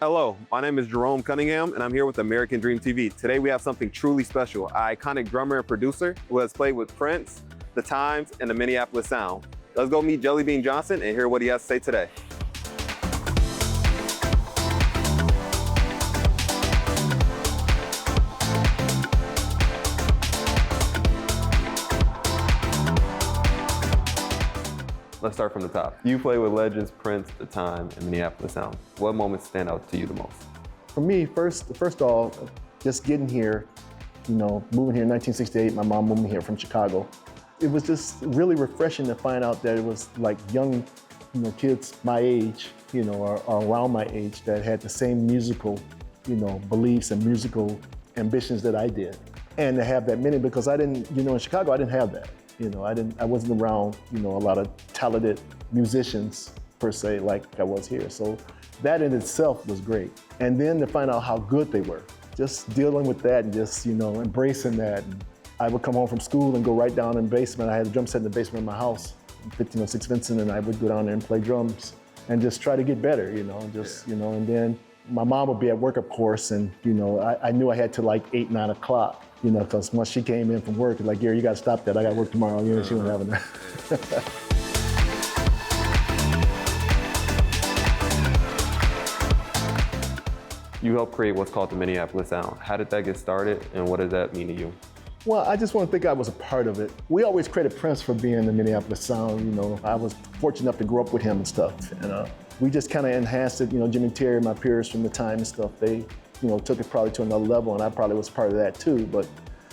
Hello, my name is Jerome Cunningham, and I'm here with American Dream TV. Today we have something truly special, an iconic drummer and producer who has played with Prince, The Times, and the Minneapolis Sound. Let's go meet Jelly Bean Johnson and hear what he has to say today. Let's start from the top. You play with legends Prince, The Time, and Minneapolis Sound. What moments stand out to you the most? For me, first of all, just getting here, moving here in 1968, my mom moved me here from Chicago. It was just really refreshing to find out that it was like young, kids my age, or around my age that had the same musical, beliefs and musical ambitions that I did. And to have that many, because I didn't, in Chicago, I didn't have that. I wasn't around, a lot of talented musicians per se like I was here. So that in itself was great. And then to find out how good they were, just dealing with that and just, embracing that. And I would come home from school and go right down in the basement. I had a drum set in the basement of my house, 1506 Vincent, and I would go down there and play drums and just try to get better, and then my mom would be at work, of course, and, I knew I had to like 8, 9 o'clock. Because once she came in from work, like, Gary, you gotta stop that. I got work tomorrow. She wasn't having that. You helped create what's called the Minneapolis Sound. How did that get started, and what does that mean to you? Well, I just want to think I was a part of it. We always credit Prince for being the Minneapolis Sound. I was fortunate enough to grow up with him and stuff. And we just kind of enhanced it. Jimmy and Terry, my peers from the time and stuff, they took it probably to another level, and I probably was part of that too, but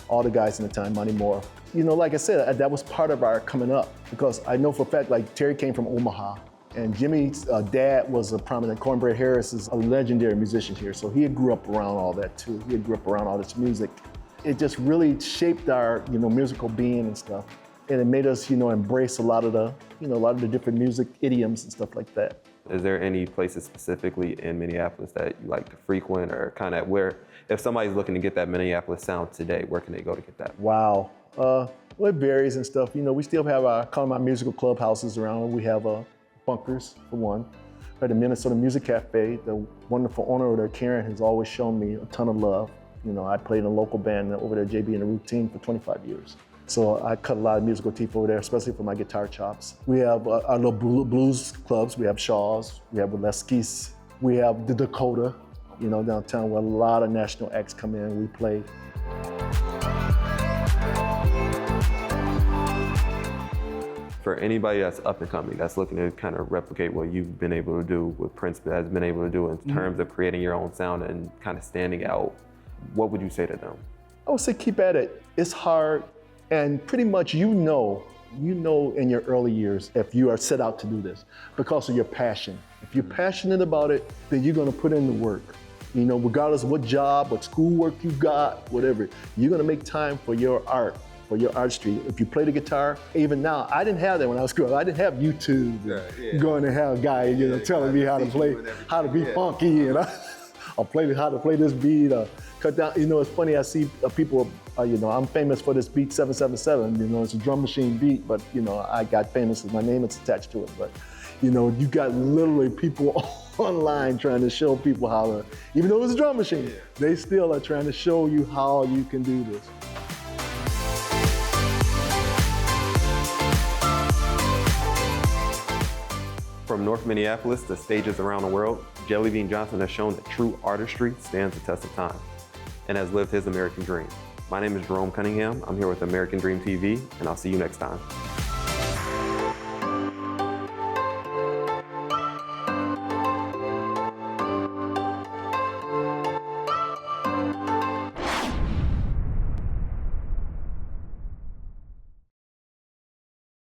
all the guys in the time, Money Moore. Like I said, that was part of our coming up, because I know for a fact, like, Terry came from Omaha, and Jimmy's dad was a prominent, Cornbread Harris is a legendary musician here, so he grew up around all that too. He grew up around all this music. It just really shaped our, musical being and stuff, and it made us, embrace a lot of the different music idioms and stuff like that. Is there any places specifically in Minneapolis that you like to frequent, or kind of where, if somebody's looking to get that Minneapolis sound today, where can they go to get that? Wow. Well, it varies and stuff. We still have call them our musical clubhouses around. We have Bunkers, for one. At the Minnesota Music Cafe, the wonderful owner over there, Karen, has always shown me a ton of love. I played in a local band over there, JB and the Routine, for 25 years. So I cut a lot of musical teeth over there, especially for my guitar chops. We have our little blues clubs. We have Shaw's, we have Waleski's, we have the Dakota, downtown, where a lot of national acts come in, we play. For anybody that's up and coming, that's looking to kind of replicate what you've been able to do, what Prince has been able to do in terms of creating your own sound and kind of standing out, what would you say to them? I would say keep at it. It's hard. And pretty much in your early years if you are set out to do this because of your passion. If you're passionate about it, then you're gonna put in the work. Regardless of what job, what schoolwork you got, whatever, you're gonna make time for your art, for your artistry. If you play the guitar, even now, I didn't have that when I was growing up. I didn't have YouTube going to have a guy, telling me how to play, how to be funky, or how to play this beat, or cut down. It's funny, I see people, I'm famous for this beat 777, it's a drum machine beat, but I got famous because my name is attached to it. But you got literally people online trying to show people how to, even though it's a drum machine, they still are trying to show you how you can do this. From North Minneapolis to stages around the world, Jelly Bean Johnson has shown that true artistry stands the test of time and has lived his American dream. My name is Jerome Cunningham. I'm here with American Dream TV, and I'll see you next time.